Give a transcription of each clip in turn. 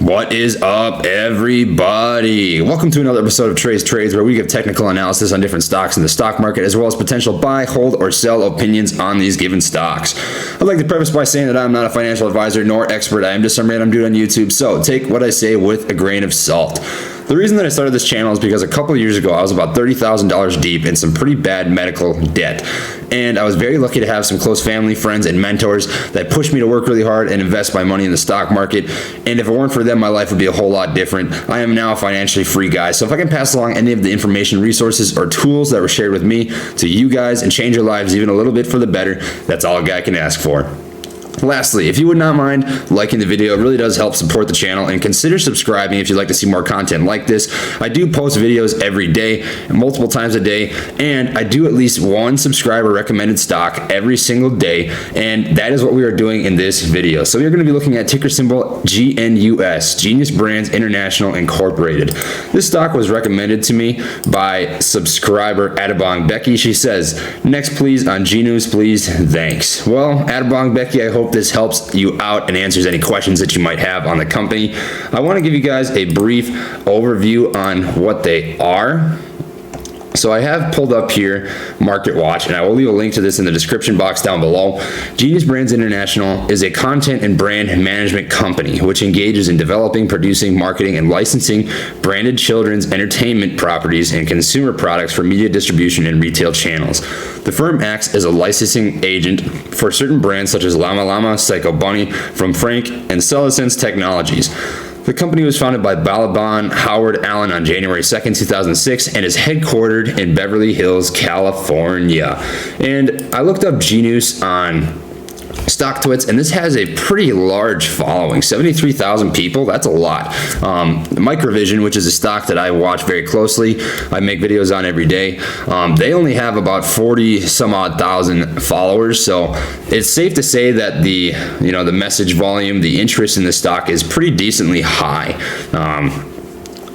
What is up, everybody? Welcome to another episode of Trey's Trades, where we give technical analysis on different stocks in the stock market, as well as potential buy, hold, or sell opinions on these given stocks. I'd like to preface by saying that I'm not a financial advisor nor expert. I am just some random dude on YouTube, so take what I say with a grain of salt. The reason that I started this channel is because a couple of years ago, I was about $30,000 deep in some pretty bad medical debt. And I was very lucky to have some close family, friends, and mentors that pushed me to work really hard and invest my money in the stock market. And if it weren't for them, my life would be a whole lot different. I am now a financially free guy. So if I can pass along any of the information, resources, or tools that were shared with me to you guys and change your lives even a little bit for the better, that's all a guy can ask for. Lastly, if you would not mind liking the video, it really does help support the channel, and consider subscribing if you'd like to see more content like this. I do post videos every day, multiple times a day, and I do at least one subscriber recommended stock every single day, and that is what we are doing in this video. So we're going to be looking at ticker symbol GNUS, Genius Brands International Incorporated. This stock was recommended to me by subscriber Adabong Becky. She says, "Next please on GNUS, please, thanks." Well, Adabong Becky, I hope this helps you out and answers any questions that you might have on the company. I want to give you guys a brief overview on what they are. So I have pulled up here Market Watch, and I will leave a link to this in the description box down below. Genius Brands International is a content and brand management company which engages in developing, producing, marketing, and licensing branded children's entertainment properties and consumer products for media distribution and retail channels. The firm acts as a licensing agent for certain brands such as Llama Llama, Psycho Bunny, From Frank, and Celasense Technologies. The company was founded by Balaban Howard Allen on January 2nd, 2006, and is headquartered in Beverly Hills, California. And I looked up GNUS on StockTwits, and this has a pretty large following, 73,000 people. That's a lot. Microvision, which is a stock that I watch very closely, I make videos on every day, they only have about 40 some odd thousand followers. So it's safe to say that the message volume, the interest in the stock is pretty decently high.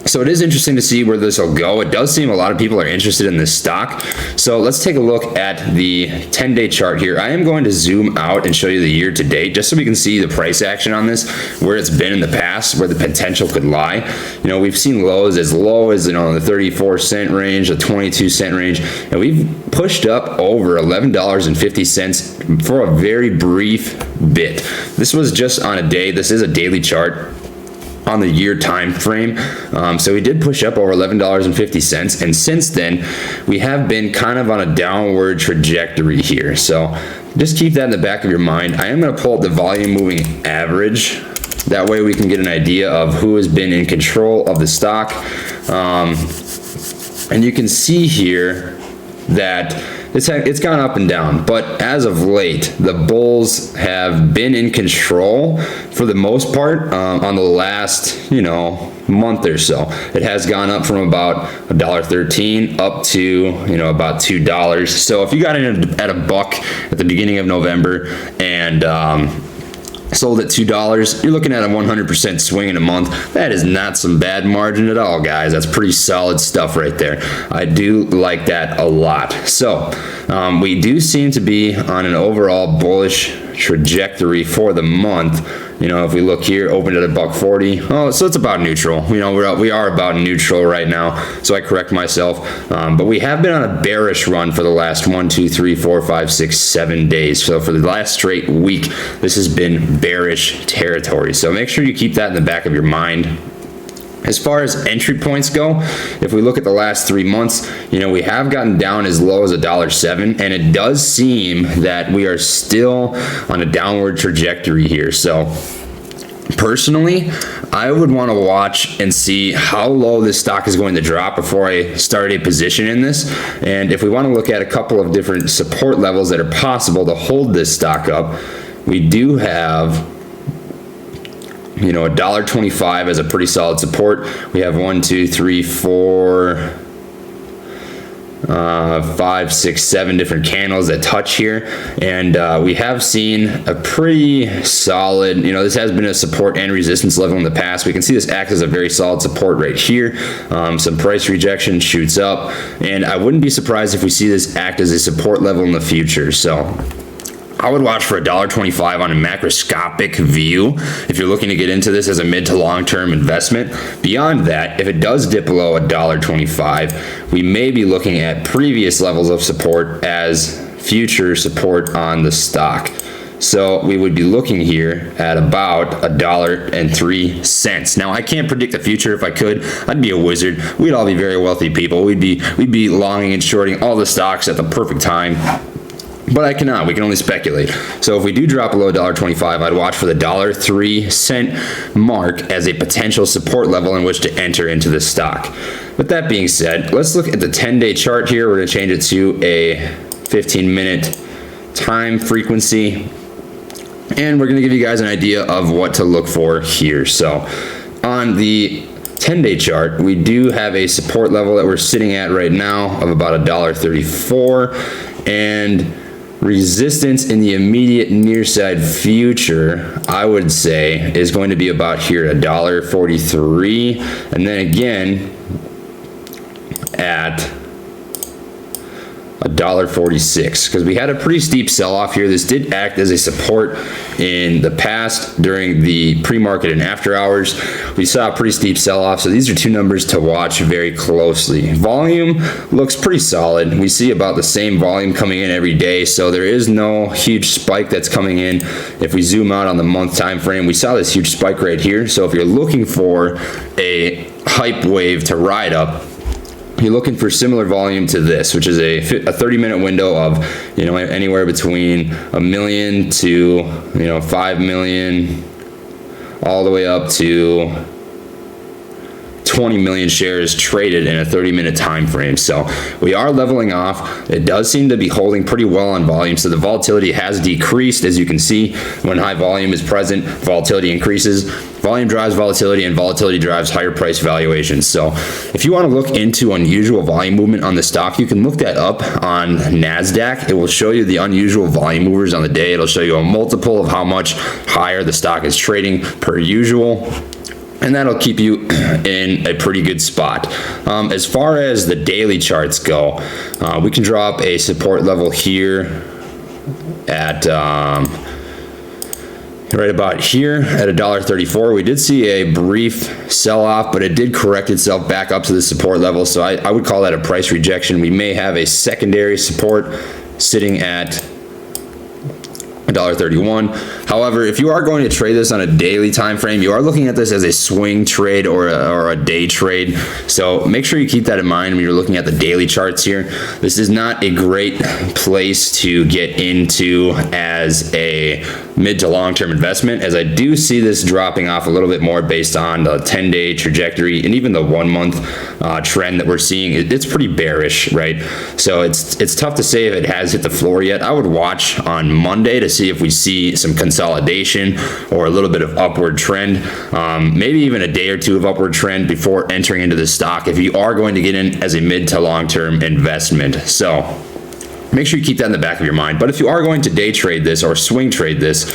So it is interesting to see where this will go. It does seem a lot of people are interested in this stock. So let's take a look at the 10-day chart here. I am going to zoom out and show you the year to date, just so we can see the price action on this, where it's been in the past, where the potential could lie. We've seen lows as low as, the 34-cent range, the 22-cent range, and we've pushed up over $11.50 for a very brief bit. This was just on a day. This is a daily chart on the year time frame. So we did push up over $11.50, and since then we have been kind of on a downward trajectory here. So just keep that in the back of your mind. I am going to pull up the volume moving average. That way we can get an idea of who has been in control of the stock. And you can see here that it's gone up and down, but as of late, the bulls have been in control for the most part on the last, month or so. It has gone up from about $1.13 up to, about $2. So if you got in at $1 at the beginning of November and sold at $2, you're looking at a 100% swing in a month. That is not some bad margin at all, guys. That's pretty solid stuff right there. I do like that a lot. So we do seem to be on an overall bullish trajectory for the month. If we look here, opened at $1.40. Oh, so it's about neutral. We are about neutral right now. So I correct myself. But we have been on a bearish run for the last 1, 2, 3, 4, 5, 6, 7 days. So for the last straight week, this has been bearish territory. So make sure you keep that in the back of your mind. As far as entry points go, if we look at the last 3 months, we have gotten down as low as $1.07, and it does seem that we are still on a downward trajectory here. So personally, I would want to watch and see how low this stock is going to drop before I start a position in this. And if we want to look at a couple of different support levels that are possible to hold this stock up, we do have $1.25 as a pretty solid support. We have 1, 2, 3, 4, 5, 6, 7 different candles that touch here, and we have seen a pretty solid, this has been a support and resistance level in the past. We can see this act as a very solid support right here. Some price rejection shoots up, and I wouldn't be surprised if we see this act as a support level in the future. So I would watch for $1.25 on a macroscopic view if you're looking to get into this as a mid to long-term investment. Beyond that, if it does dip below $1.25, we may be looking at previous levels of support as future support on the stock. So we would be looking here at about $1.03. Now I can't predict the future. If I could, I'd be a wizard. We'd all be very wealthy people. We'd be longing and shorting all the stocks at the perfect time. But I cannot. We can only speculate. So if we do drop below $1.25, I'd watch for the $1.03 mark as a potential support level in which to enter into this stock. With that being said, let's look at the 10-day chart here. We're going to change it to a 15-minute time frequency. And we're going to give you guys an idea of what to look for here. So on the 10-day chart, we do have a support level that we're sitting at right now of about $1.34, and resistance in the immediate near side future, I would say, is going to be about here at $1.43, and then again at $1.46, because we had a pretty steep sell-off here. This did act as a support in the past during the pre-market and after hours. We saw a pretty steep sell-off, so these are two numbers to watch very closely. Volume looks pretty solid. We see about the same volume coming in every day, so there is no huge spike that's coming in. If we zoom out on the month time frame, we saw this huge spike right here. So if you're looking for a hype wave to ride up, you're looking for similar volume to this, which is a 30-minute window of, anywhere between 1 million to, 5 million, all the way up to 20 million shares traded in a 30-minute time frame. So we are leveling off. It does seem to be holding pretty well on volume. So the volatility has decreased. As you can see, when high volume is present, volatility increases. Volume drives volatility, and volatility drives higher price valuations. So if you want to look into unusual volume movement on the stock, you can look that up on NASDAQ. It will show you the unusual volume movers on the day. It'll show you a multiple of how much higher the stock is trading per usual, and that'll keep you in a pretty good spot. As far as the daily charts go, we can draw up a support level here at right about here at $1.34. We did see a brief sell-off, but it did correct itself back up to the support level, so I would call that a price rejection. We may have a secondary support sitting at $1.31. However, if you are going to trade this on a daily time frame, you are looking at this as a swing trade or a day trade. So make sure you keep that in mind when you're looking at the daily charts here. This is not a great place to get into as a mid to long-term investment, as I do see this dropping off a little bit more based on the 10-day trajectory and even the 1-month trend that we're seeing. It's pretty bearish, right? So it's tough to say if it has hit the floor yet. I would watch on Monday to see if we see some consolidation or a little bit of upward trend, maybe even a day or two of upward trend before entering into the stock if you are going to get in as a mid to long-term investment. So make sure you keep that in the back of your mind. But if you are going to day trade this or swing trade this,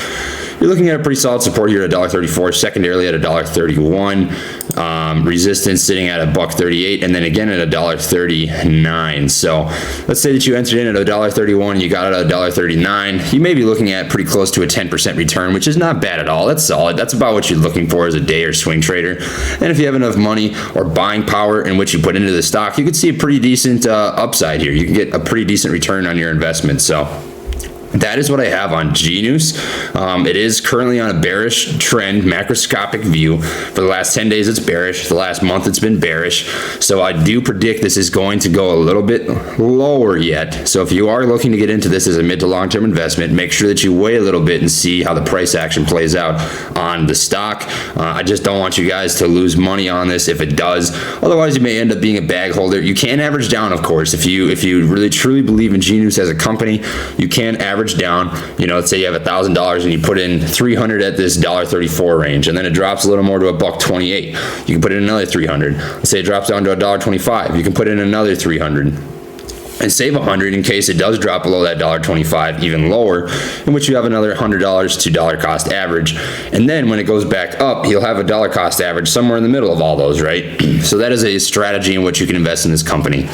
you're looking at a pretty solid support here at $1.34, secondarily at $1.31, resistance sitting at $1.38, and then again at $1.39. So let's say that you entered in at $1.31, you got it at $1.39. You may be looking at pretty close to a 10% return, which is not bad at all. That's solid. That's about what you're looking for as a day or swing trader. And if you have enough money or buying power in which you put into the stock, you could see a pretty decent upside here. You can get a pretty decent return on your investment. So that is what I have on GNUS. It is currently on a bearish trend, macroscopic view. For the last 10 days, it's bearish. The last month, it's been bearish. So I do predict this is going to go a little bit lower yet. So if you are looking to get into this as a mid to long-term investment, make sure that you wait a little bit and see how the price action plays out on the stock. I just don't want you guys to lose money on this if it does. Otherwise, you may end up being a bag holder. You can average down, of course. If you really truly believe in GNUS as a company, you can average down. Let's say you have $1,000 and you put in 300 at this $1.34 range, and then it drops a little more to $1.28. You can put in another 300. Let's say it drops down to $1.25. You can put in another 300. and save $100 in case it does drop below that $1.25, even lower, in which you have another $100 to dollar cost average. And then when it goes back up, you'll have a dollar cost average somewhere in the middle of all those, right? So that is a strategy in which you can invest in this company.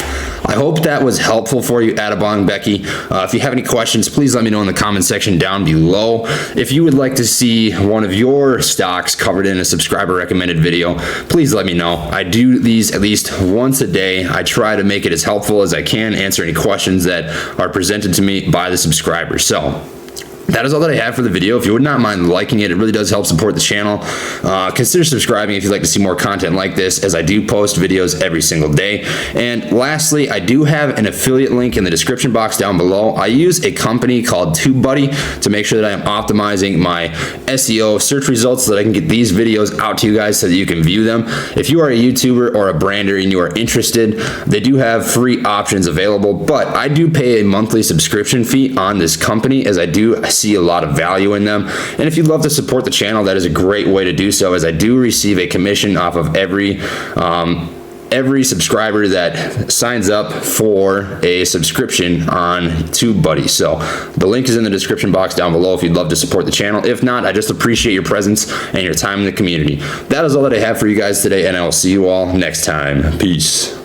I hope that was helpful for you, Adabong Becky. If you have any questions, please let me know in the comment section down below. If you would like to see one of your stocks covered in a subscriber recommended video, please let me know. I do these at least once a day. I try to make it as helpful as I can, answer any questions that are presented to me by the subscribers. So that is all that I have for the video. If you would not mind liking it, it really does help support the channel. Consider subscribing if you'd like to see more content like this, as I do post videos every single day. And lastly, I do have an affiliate link in the description box down below. I use a company called TubeBuddy to make sure that I'm optimizing my SEO search results so that I can get these videos out to you guys so that you can view them. If you are a YouTuber or a brander and you are interested, they do have free options available, but I do pay a monthly subscription fee on this company, as I do see a lot of value in them. And if you'd love to support the channel, that is a great way to do so, as I do receive a commission off of every subscriber that signs up for a subscription on TubeBuddy. So the link is in the description box down below if you'd love to support the channel. If not, I just appreciate your presence and your time in the community. That is all that I have for you guys today, and I will see you all next time. Peace.